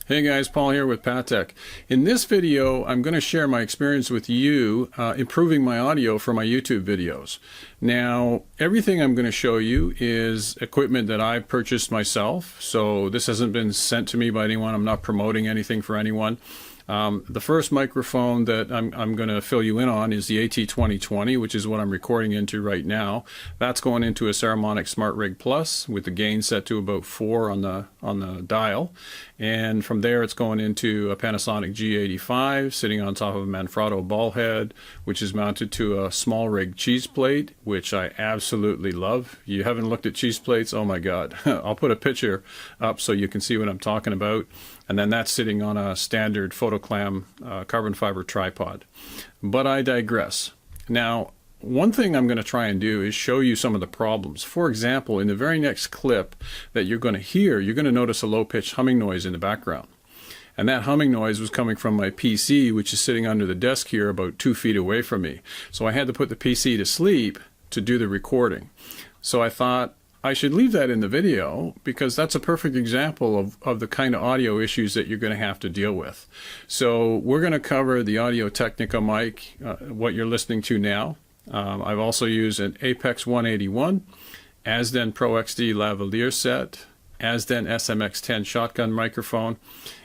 Hey guys, Paul here with Patek. In this video, I'm going to share my experience with you improving my audio for my YouTube videos. Now, everything I'm going to show you is equipment that I've purchased myself, so this hasn't been sent to me by anyone. I'm not promoting anything for anyone. The first microphone that I'm going to fill you in on is the AT2020, which is what I'm recording into right now. That's going into a Saramonic Smartrig Plus with the gain set to about 4 on the dial. And from there it's going into a Panasonic G85 sitting on top of a Manfrotto ball head, which is mounted to a Smallrig cheese plate, which I absolutely love. You haven't looked at cheese plates? Oh my god. I'll put a picture up so you can see what I'm talking about. And then that's sitting on a standard photoclam carbon fiber tripod. But I digress. Now, one thing I'm going to try and do is show you some of the problems. For example, in the very next clip that you're going to hear, you're going to notice a low-pitched humming noise in the background. And that humming noise was coming from my PC, which is sitting under the desk here about 2 feet away from me. So I had to put the PC to sleep to do the recording. So I thought I should leave that in the video because that's a perfect example of the kind of audio issues that you're going to have to deal with. So we're going to cover the Audio Technica mic, what you're listening to now. I've also used an Apex 181, Azden Pro XD Lavalier set, Azden SMX-10 shotgun microphone,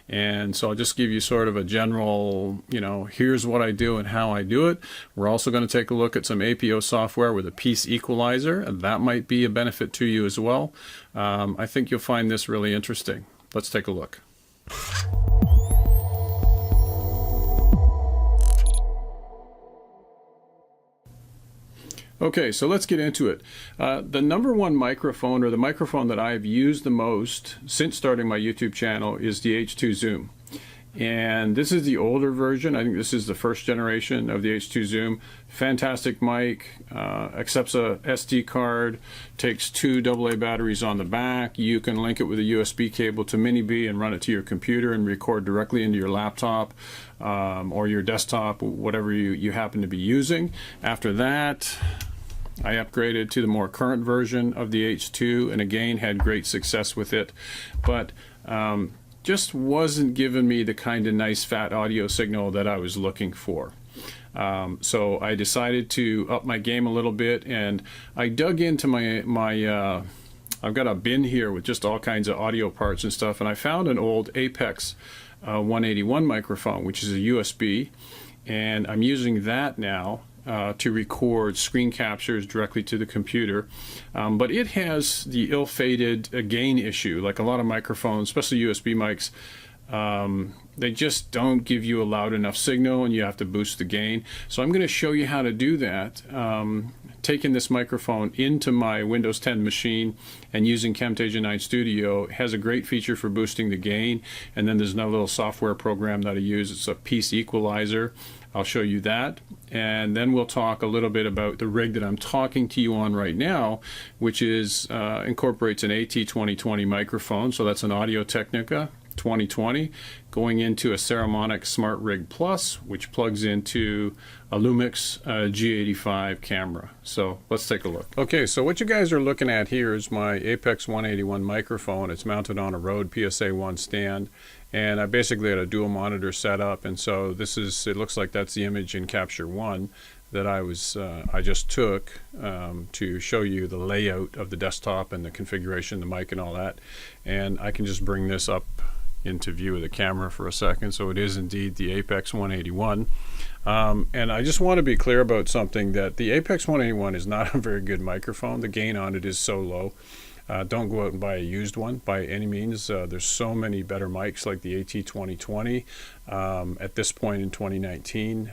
and so I'll just give you sort of a general, here's what I do and how I do it. We're also going to take a look at some APO software with a piece equalizer, and that might be a benefit to you as well. I think you'll find this really interesting. Let's take a look. Okay, so let's get into it. The number one microphone, or the microphone that I've used the most since starting my YouTube channel, is the H2 Zoom. And this is the older version. I think this is the first generation of the H2 Zoom. Fantastic mic, accepts a SD card, takes 2 AA batteries on the back. You can link it with a USB cable to Mini B and run it to your computer and record directly into your laptop or your desktop, whatever you happen to be using. After that, I upgraded to the more current version of the H2 and again had great success with it, but just wasn't giving me the kind of nice fat audio signal that I was looking for. So I decided to up my game a little bit, and I dug into my I've got a bin here with just all kinds of audio parts and stuff, and I found an old Apex 181 microphone, which is a USB, and I'm using that now to record screen captures directly to the computer, but it has the ill-fated gain issue. Like a lot of microphones, especially USB mics, they just don't give you a loud enough signal and you have to boost the gain. So I'm going to show you how to do that, taking this microphone into my Windows 10 machine and using Camtasia 9 Studio. It has a great feature for boosting the gain, and then there's another little software program that I use. It's a piece equalizer. I'll show you that, and then we'll talk a little bit about the rig that I'm talking to you on right now, which is incorporates an AT2020 microphone. So that's an Audio Technica 2020 going into a Saramonic Smartrig Plus, which plugs into a Lumix G85 camera. So let's take a look. Okay, so what you guys are looking at here is my Apex 181 microphone. It's mounted on a Rode PSA-1 stand, and I basically had a dual monitor setup, and so this is, it looks like that's the image in Capture One that I just took to show you the layout of the desktop and the configuration, the mic and all that. And I can just bring this up into view of the camera for a second. So it is indeed the Apex 181. And I just want to be clear about something, that the Apex 181 is not a very good microphone. The gain on it is so low. Don't go out and buy a used one by any means. There's so many better mics like the AT2020 at this point in 2019.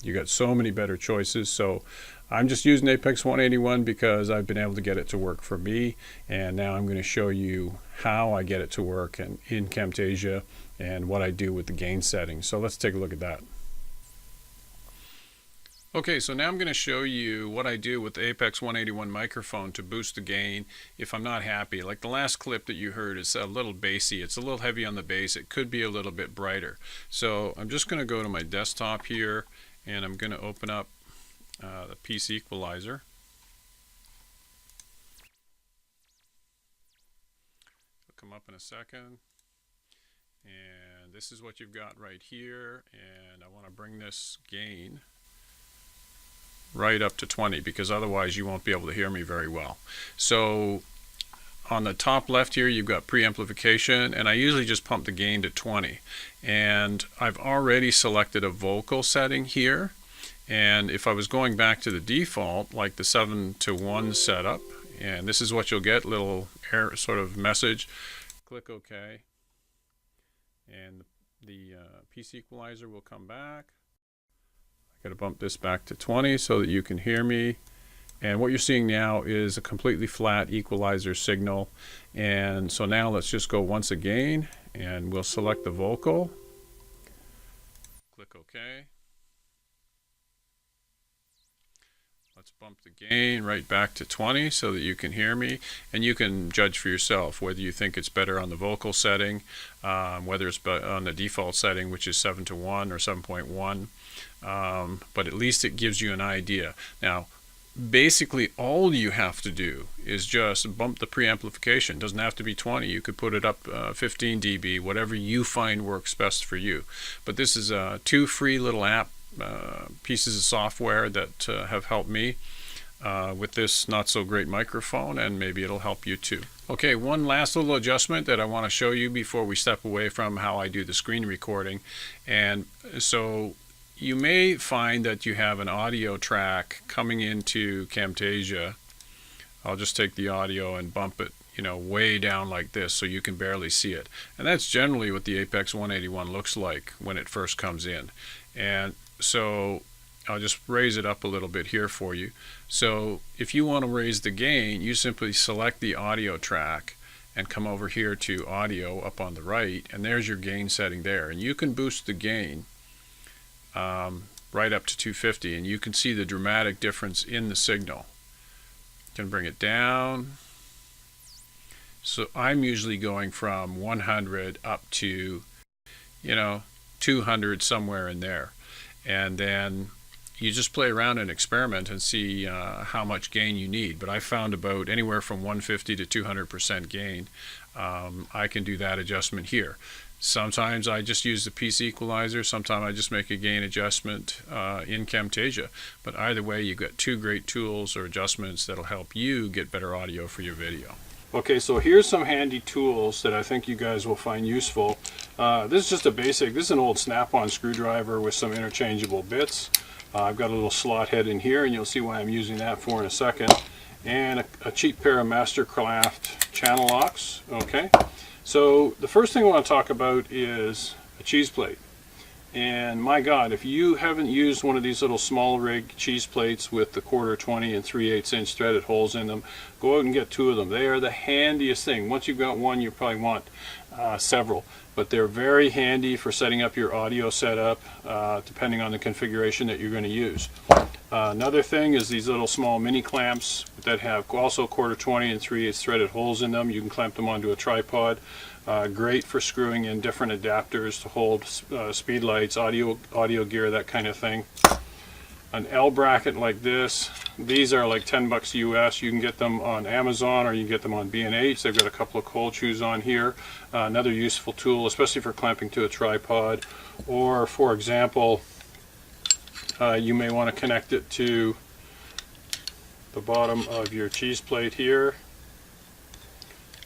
You got so many better choices. So I'm just using Apex 181 because I've been able to get it to work for me, and now I'm going to show you how I get it to work and in Camtasia and what I do with the gain settings. So let's take a look at that. Okay, so now I'm going to show you what I do with the Apex 181 microphone to boost the gain if I'm not happy. Like the last clip that you heard is a little bassy. It's a little heavy on the bass. It could be a little bit brighter. So I'm just going to go to my desktop here, and I'm going to open up the piece equalizer. It'll come up in a second. And this is what you've got right here, and I want to bring this gain right up to 20 because otherwise you won't be able to hear me very well. So on the top left here you've got preamplification, and I usually just pump the gain to 20, and I've already selected a vocal setting here. And if I was going back to the default, like the 7-to-1 setup, and this is what you'll get, little error sort of message, click OK, and the piece equalizer will come back. I got to bump this back to 20 so that you can hear me. And what you're seeing now is a completely flat equalizer signal. And so now let's just go once again, and we'll select the vocal. Click OK. Let's bump the gain right back to 20 so that you can hear me, and you can judge for yourself whether you think it's better on the vocal setting, whether it's on the default setting, which is 7-to-1 or 7.1, but at least it gives you an idea. Now, basically all you have to do is just bump the preamplification. It doesn't have to be 20. You could put it up 15 dB, whatever you find works best for you. But this is 2 free little pieces of software that have helped me with this not so great microphone, and maybe it'll help you too. Okay, one last little adjustment that I want to show you before we step away from how I do the screen recording. And so you may find that you have an audio track coming into Camtasia. I'll just take the audio and bump it, way down like this so you can barely see it. And that's generally what the Apex 181 looks like when it first comes in. And so I'll just raise it up a little bit here for you. So if you want to raise the gain, you simply select the audio track and come over here to audio up on the right, and there's your gain setting there. And you can boost the gain right up to 250, and you can see the dramatic difference in the signal. You can bring it down. So I'm usually going from 100 up to 200, somewhere in there, and then you just play around and experiment and see how much gain you need. But I found about anywhere from 150 to 200% gain. I can do that adjustment here. Sometimes I just use the piece equalizer, sometimes I just make a gain adjustment in Camtasia. But either way, you've got 2 great tools or adjustments that'll help you get better audio for your video. Okay, so here's some handy tools that I think you guys will find useful. This is just a basic, this is an old snap-on screwdriver with some interchangeable bits. I've got a little slot head in here, and you'll see why I'm using that for in a second. And a cheap pair of Mastercraft channel locks. Okay, so the first thing I want to talk about is a cheese plate. And my God, if you haven't used one of these little Smallrig cheese plates with the 1/4, 20, and 3/8 inch threaded holes in them, go out and get 2 of them. They are the handiest thing. Once you've got one, you probably want several. But they're very handy for setting up your audio setup, depending on the configuration that you're going to use. Another thing is these little small mini clamps that have also 1/4, 20, and 3/8 threaded holes in them. You can clamp them onto a tripod. Great for screwing in different adapters to hold speed lights, audio gear, that kind of thing. An L bracket like this. These are like 10 bucks US. You can get them on Amazon, or you can get them on B&H. They've got a couple of cold shoes on here. Another useful tool, especially for clamping to a tripod. Or, for example, you may want to connect it to the bottom of your cheese plate here.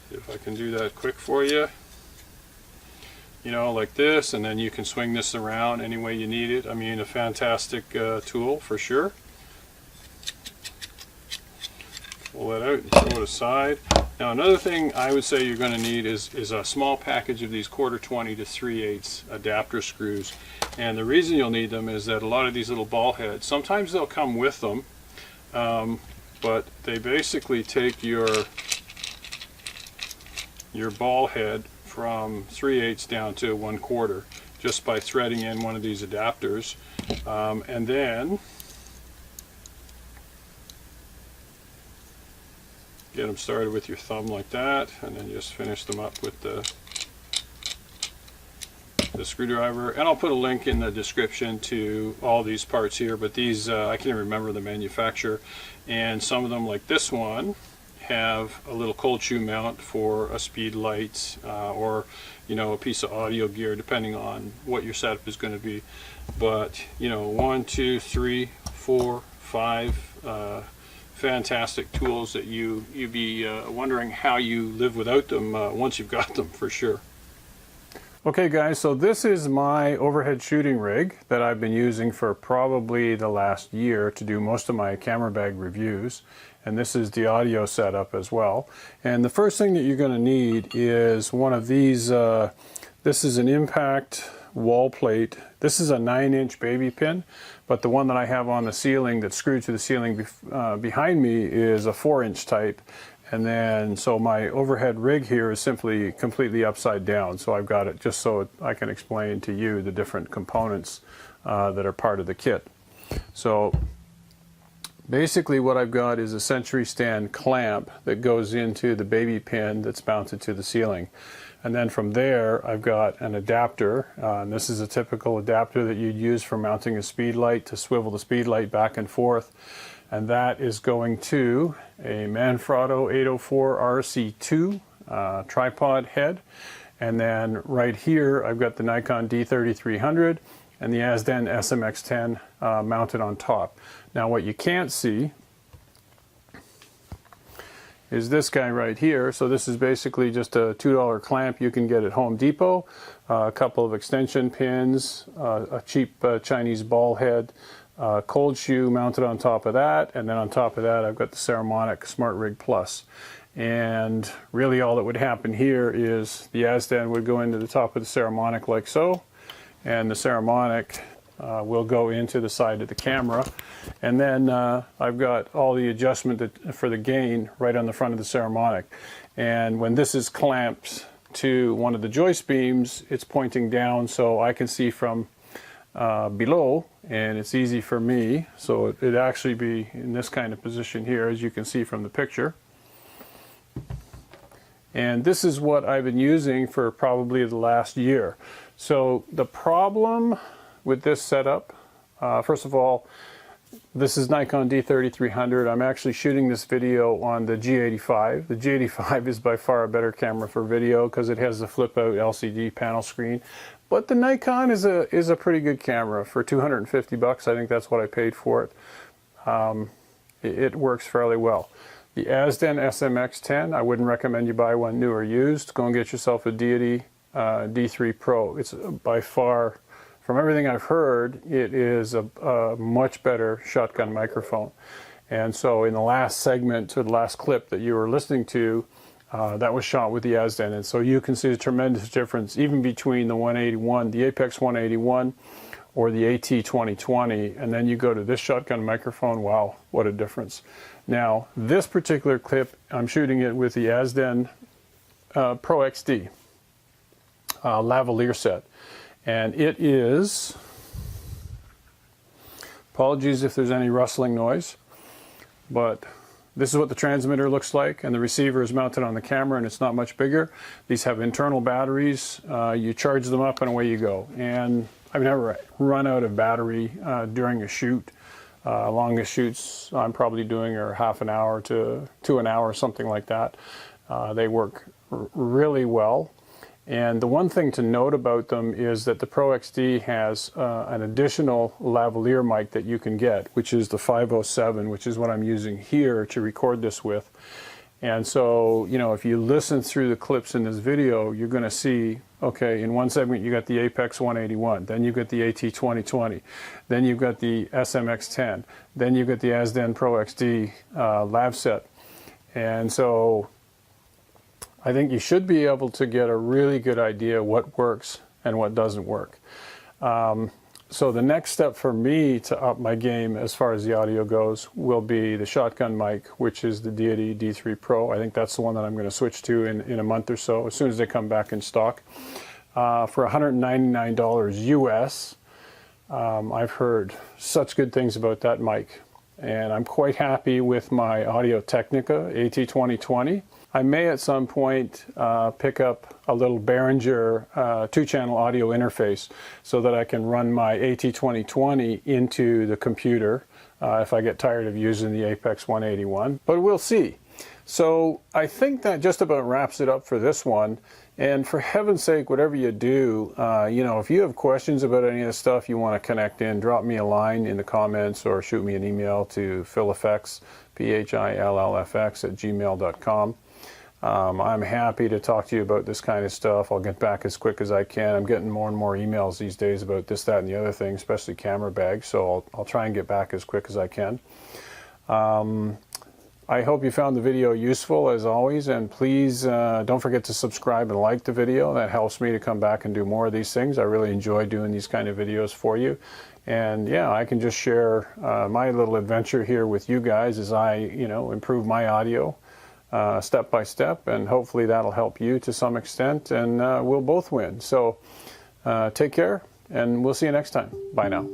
If I can do that quick for you. Like this, and then you can swing this around any way you need it. I mean, a fantastic tool for sure. Pull that out and throw it aside. Now, another thing I would say you're going to need is a small package of these 1/4, 20 to 3/8 adapter screws. And the reason you'll need them is that a lot of these little ball heads, sometimes they'll come with them, but they basically take your ball head from 3/8 down to 1/4 just by threading in one of these adapters, and then get them started with your thumb like that, and then just finish them up with the screwdriver. And I'll put a link in the description to all these parts here, but these I can't remember the manufacturer, and some of them, like this one, have a little cold shoe mount for a speed light or a piece of audio gear, depending on what your setup is going to be. But 1, 2, 3, 4, 5 fantastic tools that you'd be wondering how you live without them once you've got them, for sure. Okay guys, so this is my overhead shooting rig that I've been using for probably the last year to do most of my camera bag reviews, and this is the audio setup as well. And the first thing that you're going to need is one of these. This is an impact wall plate. This is a 9-inch baby pin, but the one that I have on the ceiling that's screwed to the ceiling behind me is a 4-inch type. And then, so my overhead rig here is simply completely upside down. So I've got it just so I can explain to you the different components that are part of the kit. So basically what I've got is a Century stand clamp that goes into the baby pin that's mounted to the ceiling. And then from there, I've got an adapter. And this is a typical adapter that you'd use for mounting a speed light to swivel the speed light back and forth. And that is going to a Manfrotto 804 RC2 tripod head. And then right here, I've got the Nikon D3300 and the Azden SMX-10 mounted on top. Now what you can't see is this guy right here. So this is basically just a $2 clamp you can get at Home Depot, a couple of extension pins, a cheap Chinese ball head, cold shoe mounted on top of that, and then on top of that I've got the Saramonic Smartrig Plus. And really all that would happen here is the Azden would go into the top of the Saramonic like so, and the Saramonic will go into the side of the camera. And then I've got all the adjustment for the gain right on the front of the Saramonic. And when this is clamped to one of the joist beams, it's pointing down so I can see from below, and it's easy for me. So it'd actually be in this kind of position here, as you can see from the picture. And this is what I've been using for probably the last year. So the problem with this setup, first of all, this is Nikon D3300. I'm actually shooting this video on the G85. The G85 is by far a better camera for video because it has the flip out LCD panel screen. But the Nikon is a pretty good camera for 250 bucks. I think that's what I paid for it. It works fairly well. The Azden SMX-10, I wouldn't recommend you buy one new or used. Go and get yourself a Deity D3 Pro. It's by far, from everything I've heard, it is a much better shotgun microphone. And so in the last segment, or the last clip that you were listening to, that was shot with the Azden. And so you can see the tremendous difference even between the 181, the Apex 181, or the AT 2020, and then you go to this shotgun microphone. Wow, what a difference. Now, this particular clip, I'm shooting it with the Azden Pro XD lavalier set. And it is, apologies if there's any rustling noise, but this is what the transmitter looks like, and the receiver is mounted on the camera, and it's not much bigger. These have internal batteries. You charge them up and away you go. And I've never run out of battery during a shoot. Longest shoots I'm probably doing are half an hour to an hour, something like that. They work really well. And the one thing to note about them is that the Pro XD has an additional lavalier mic that you can get, which is the 507, which is what I'm using here to record this with. And so, if you listen through the clips in this video, you're going to see, okay, in one segment you got the Apex 181, then you've got the AT 2020, then you've got the SMX-10, then you've got the Azden Pro XD lav set. And so I think you should be able to get a really good idea what works and what doesn't work. So the next step for me to up my game as far as the audio goes will be the shotgun mic, which is the Deity D3 Pro. I think that's the one that I'm going to switch to in a month or so, as soon as they come back in stock. For $199 US, I've heard such good things about that mic. And I'm quite happy with my Audio Technica AT 2020. I may at some point pick up a little Behringer 2-channel audio interface so that I can run my AT 2020 into the computer if I get tired of using the Apex 181, but we'll see. So I think that just about wraps it up for this one. And for heaven's sake, whatever you do, you know, if you have questions about any of the stuff you want to connect in, drop me a line in the comments or shoot me an email to phillfx, PHILLFX @gmail.com. I'm happy to talk to you about this kind of stuff. I'll get back as quick as I can. I'm getting more and more emails these days about this, that, and the other thing, especially camera bags. So I'll try and get back as quick as I can. I hope you found the video useful as always, and please don't forget to subscribe and like the video. That helps me to come back and do more of these things. I really enjoy doing these kind of videos for you. And yeah, I can just share my little adventure here with you guys as I, you know, improve my audio step by step, and hopefully that'll help you to some extent, and we'll both win. So take care, and we'll see you next time. Bye now.